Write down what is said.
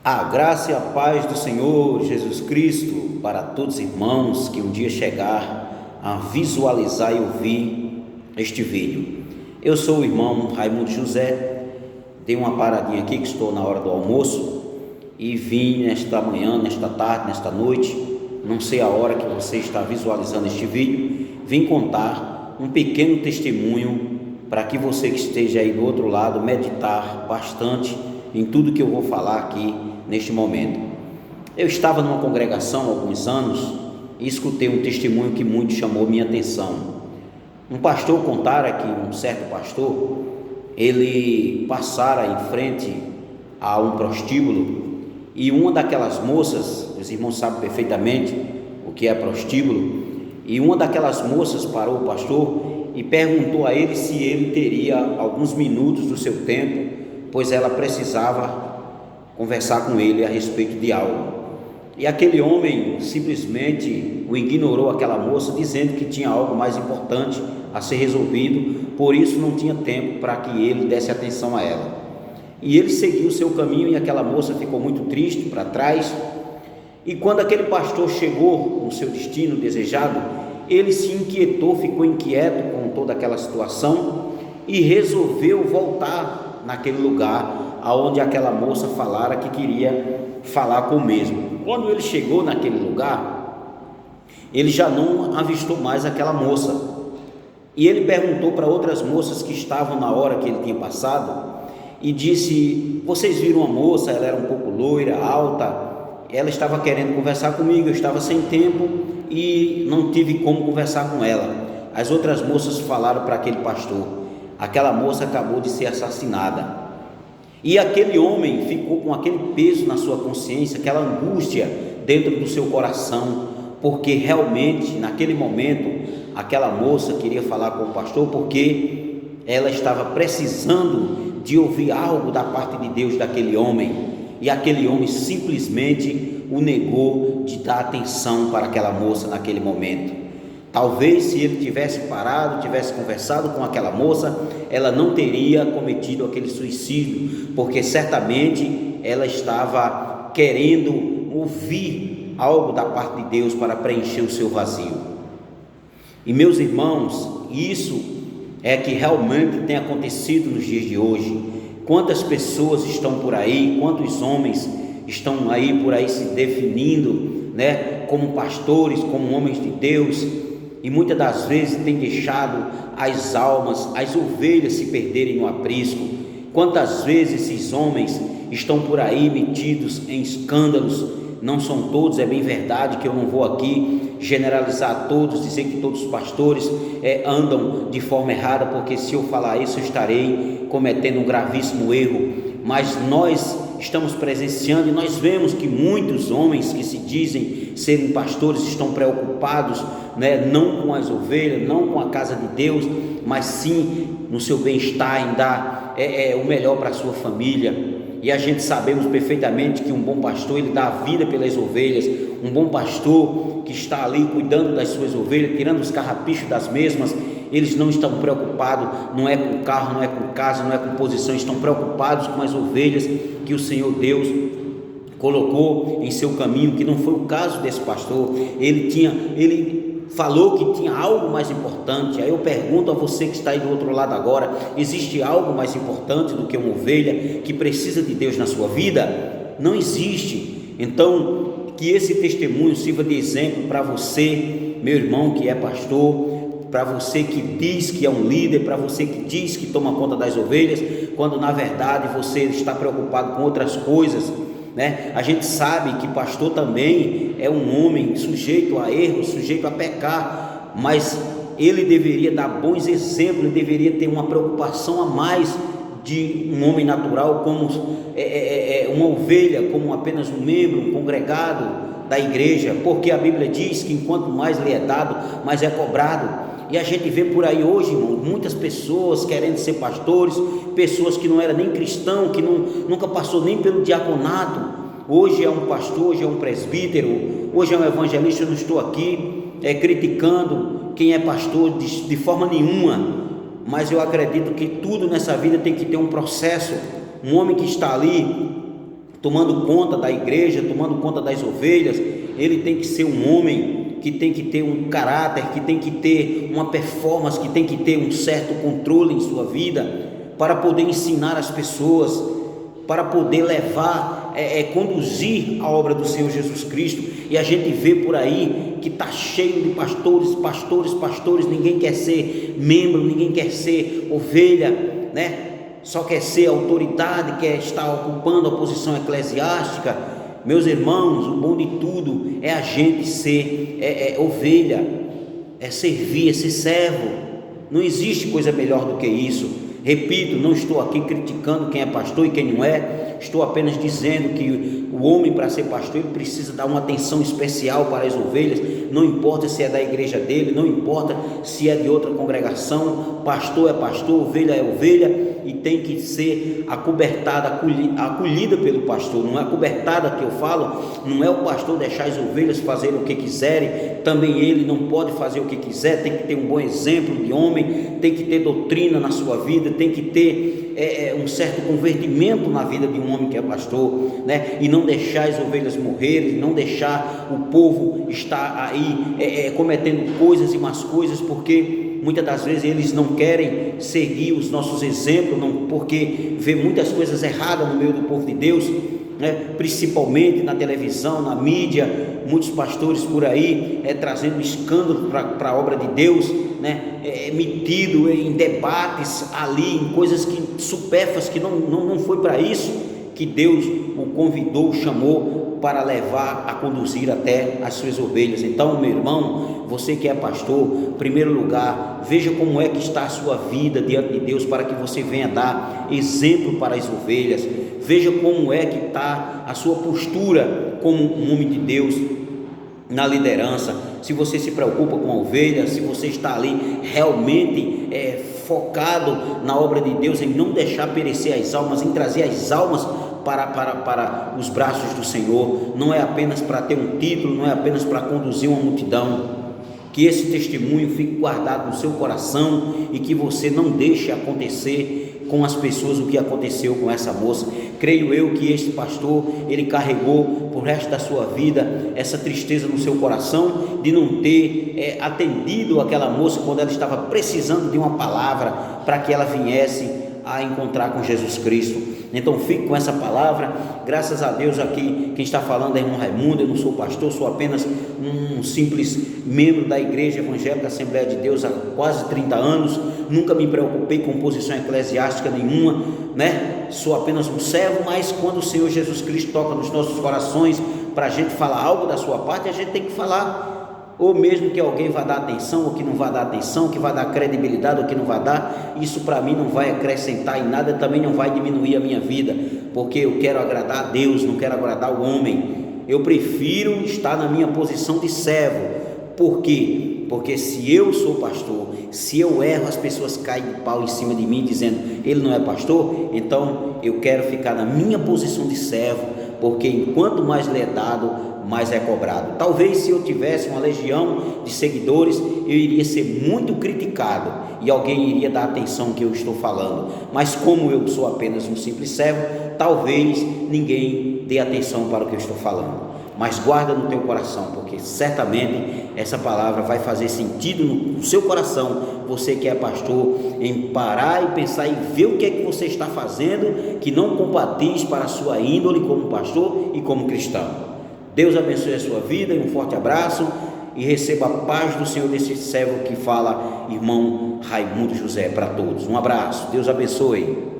A graça e a paz do Senhor Jesus Cristo para todos os irmãos que um dia chegar a visualizar e ouvir este vídeo. Eu sou o irmão Raimundo José, dei uma paradinha aqui que estou na hora do almoço e vim nesta manhã, nesta tarde, nesta noite, não sei a hora que você está visualizando este vídeo, vim contar um pequeno testemunho para que você que esteja aí do outro lado meditar bastante em tudo que eu vou falar aqui neste momento. Eu estava numa congregação há alguns anos e escutei um testemunho que muito chamou minha atenção. Um pastor contara que um certo pastor, ele passara em frente a um prostíbulo e uma daquelas moças, os irmãos sabem perfeitamente o que é prostíbulo, e uma daquelas moças parou o pastor e perguntou a ele se ele teria alguns minutos do seu tempo, pois ela precisava conversar com ele a respeito de algo. E aquele homem simplesmente o ignorou, aquela moça, dizendo que tinha algo mais importante a ser resolvido, por isso não tinha tempo para que ele desse atenção a ela. E ele seguiu o seu caminho e aquela moça ficou muito triste para trás. E quando aquele pastor chegou no seu destino desejado, ele se inquietou, ficou inquieto com toda aquela situação e resolveu voltar naquele lugar aonde aquela moça falara que queria falar com o mesmo. Quando ele chegou naquele lugar, ele já não avistou mais aquela moça, e ele perguntou para outras moças que estavam na hora que ele tinha passado, e disse: vocês viram a moça? Ela era um pouco loira, alta, ela estava querendo conversar comigo, eu estava sem tempo e não tive como conversar com ela. As outras moças falaram para aquele pastor: aquela moça acabou de ser assassinada. E aquele homem ficou com aquele peso na sua consciência, aquela angústia dentro do seu coração, porque realmente naquele momento aquela moça queria falar com o pastor, porque ela estava precisando de ouvir algo da parte de Deus daquele homem, e aquele homem simplesmente o negou de dar atenção para aquela moça naquele momento. Talvez se ele tivesse parado, tivesse conversado com aquela moça, ela não teria cometido aquele suicídio, porque certamente ela estava querendo ouvir algo da parte de Deus para preencher o seu vazio. E meus irmãos, isso é que realmente tem acontecido nos dias de hoje. Quantas pessoas estão por aí, quantos homens estão aí por aí se definindo, como pastores, como homens de Deus, e muitas das vezes tem deixado as almas, as ovelhas se perderem no aprisco. Quantas vezes esses homens estão por aí metidos em escândalos? Não são todos, é bem verdade que eu não vou aqui generalizar todos, dizer que todos os pastores andam de forma errada, porque se eu falar isso eu estarei cometendo um gravíssimo erro. Mas nós estamos presenciando e nós vemos que muitos homens que se dizem serem pastores estão preocupados, não com as ovelhas, não com a casa de Deus, mas sim no seu bem-estar, em dar o melhor para a sua família. E a gente sabemos perfeitamente que um bom pastor, ele dá a vida pelas ovelhas. Um bom pastor que está ali cuidando das suas ovelhas, tirando os carrapichos das mesmas, eles não estão preocupados, não é com carro, não é com casa, não é com posição, estão preocupados com as ovelhas que o Senhor Deus colocou em seu caminho, que não foi o caso desse pastor. Ele falou que tinha algo mais importante. Aí eu pergunto a você que está aí do outro lado agora: existe algo mais importante do que uma ovelha que precisa de Deus na sua vida? Não existe. Então, que esse testemunho sirva de exemplo para você, meu irmão que é pastor, para você que diz que é um líder, para você que diz que toma conta das ovelhas, quando na verdade você está preocupado com outras coisas, A gente sabe que pastor também é um homem sujeito a erros, sujeito a pecar, mas ele deveria dar bons exemplos, ele deveria ter uma preocupação a mais de um homem natural, como uma ovelha, como apenas um membro, um congregado da igreja, porque a Bíblia diz que enquanto mais lhe é dado, mais é cobrado. E a gente vê por aí hoje, irmão, muitas pessoas querendo ser pastores, pessoas que não eram nem cristão, que nunca passou nem pelo diaconato, hoje é um pastor, hoje é um presbítero, hoje é um evangelista. Eu não estou aqui criticando quem é pastor de forma nenhuma, mas eu acredito que tudo nessa vida tem que ter um processo. Um homem que está ali tomando conta da igreja, tomando conta das ovelhas. Ele tem que ser um homem que tem que ter um caráter, que tem que ter uma performance, que tem que ter um certo controle em sua vida, para poder ensinar as pessoas, para poder levar, conduzir a obra do Senhor Jesus Cristo. E a gente vê por aí que está cheio de pastores, ninguém quer ser membro, ninguém quer ser ovelha, né? Só quer ser autoridade, quer estar ocupando a posição eclesiástica. Meus irmãos, o bom de tudo é a gente ser ovelha, é servir, é ser servo. Não existe coisa melhor do que isso. Repito, não estou aqui criticando quem é pastor e quem não é, estou apenas dizendo que o homem, para ser pastor, ele precisa dar uma atenção especial para as ovelhas. Não importa se é da igreja dele, não importa se é de outra congregação, pastor é pastor, ovelha é ovelha, e tem que ser acobertada, acolhida pelo pastor. Não é acobertada que eu falo, não é o pastor deixar as ovelhas fazerem o que quiserem, também ele não pode fazer o que quiser, tem que ter um bom exemplo de homem, tem que ter doutrina na sua vida, tem que ter um certo convertimento na vida de um homem que é pastor, né? E não deixar as ovelhas morrerem, não deixar o povo estar aí cometendo coisas e más coisas, porque muitas das vezes eles não querem seguir os nossos exemplos, porque vê muitas coisas erradas no meio do povo de Deus, né? Principalmente na televisão, na mídia, muitos pastores por aí trazendo escândalo para a obra de Deus, né? Metido em debates ali, em coisas supérfluas, que não foi para isso que Deus o convidou, o chamou para levar a conduzir até as suas ovelhas. Então, meu irmão, você que é pastor, em primeiro lugar, veja como é que está a sua vida diante de Deus, para que você venha dar exemplo para as ovelhas. Veja como é que está a sua postura como um homem de Deus na liderança. Se você se preocupa com a ovelha, se você está ali realmente focado na obra de Deus, em não deixar perecer as almas, em trazer as almas para os braços do Senhor, não é apenas para ter um título, não é apenas para conduzir uma multidão. Que esse testemunho fique guardado no seu coração e que você não deixe acontecer com as pessoas o que aconteceu com essa moça. Creio eu que este pastor, ele carregou por resto da sua vida essa tristeza no seu coração de não ter atendido aquela moça quando ela estava precisando de uma palavra para que ela viesse a encontrar com Jesus Cristo. Então fique com essa palavra. Graças a Deus, aqui quem está falando é irmão Raimundo. Eu não sou pastor, sou apenas um simples membro da Igreja Evangélica Assembleia de Deus há quase 30 anos, nunca me preocupei com posição eclesiástica nenhuma, né? Sou apenas um servo, mas quando o Senhor Jesus Cristo toca nos nossos corações para a gente falar algo da sua parte, a gente tem que falar. Ou mesmo que alguém vá dar atenção, ou que não vai dar atenção, que vai dar credibilidade, ou que não vai dar, isso para mim não vai acrescentar em nada, também não vai diminuir a minha vida, porque eu quero agradar a Deus, não quero agradar o homem. Eu prefiro estar na minha posição de servo. Por quê? Porque se eu sou pastor, se eu erro, as pessoas caem de pau em cima de mim, dizendo, ele não é pastor. Então eu quero ficar na minha posição de servo, porque enquanto mais lhe é dado, mais é cobrado. Talvez se eu tivesse uma legião de seguidores, eu iria ser muito criticado e alguém iria dar atenção ao que eu estou falando, mas como eu sou apenas um simples servo, talvez ninguém dê atenção para o que eu estou falando. Mas guarda no teu coração, porque certamente essa palavra vai fazer sentido no seu coração, você que é pastor, em parar e pensar e ver o que é que você está fazendo que não compatiz para a sua índole como pastor e como cristão. Deus abençoe a sua vida, e um forte abraço, e receba a paz do Senhor desse servo que fala, irmão Raimundo José, para todos. Um abraço, Deus abençoe.